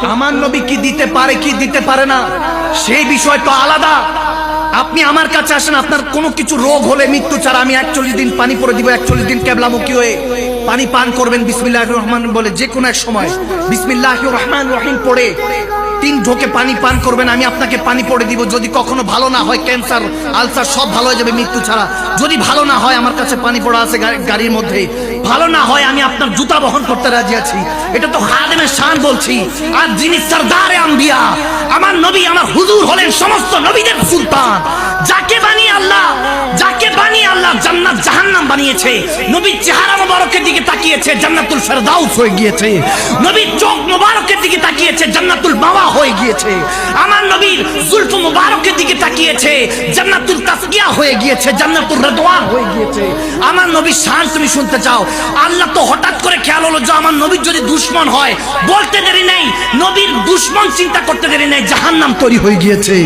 আমার নবী কি দিতে পারে কি দিতে পারে না সেই বিষয় তো আলাদা। আপনি আমার কাছে আসেন, আপনার কোনো কিছু রোগ হলে মৃত্যু ছাড়া আমি 41 দিন পানি পরে দিব, 41 দিন কেবলামুখী হয়ে পানি পান করবেন বিসমিল্লাহির রহমান বলে, যে কোনো এক সময় বিসমিল্লাহির রহমান রহিম পড়ে 3 ঢোকে পানি পান করবেন, আমি আপনাকে পানি পড়ে দিব। যদি কখনো ভালো না হয়, ক্যান্সার আলসার সব ভালো হয়ে যাবে মৃত্যু ছাড়া। যদি ভালো না হয়, আমার কাছে পানি পড়া আছে গাড়ির মধ্যে, ভালো না হয় আমি আপনার জুতা বহন করতে রাজি আছি। এটা তো খাদেমের শান বলছি। আর যিনি সরদারে আম্বিয়া, আমার নবী, আমার হুজুর হলেন সমস্ত নবীদের সুলতান। যাকে বানিয়ে আল্লাহ জান্নাত জাহান্নাম বানিয়েছে, নবীর চেহারা মোবারকের দিকে তাকিয়েছে জান্নাতুল ফেরদাউস হয়ে গিয়েছে, নবীর চোখ মোবারকের দিকে তাকিয়েছে জান্নাতুল মাওয়া হয়ে গিয়েছে, আমার নবীর জুলফ মোবারকের দিকে তাকিয়েছে জান্নাতুল তাসকিয়া হয়ে গিয়েছে, জান্নাতুল রিদওয়ান হয়ে গিয়েছে। আমার নবীর শান তুমি শুনতে চাও? আল্লাহ তো হঠাৎ করে খেয়াল হলো যে আমার নবীর যদি দুশমন হয়, বলতে দেরি নেই, নবীর দুশমন চিন্তা করতে দেরি নেই, জাহান্নাম তৈরি হয়ে গিয়েছে।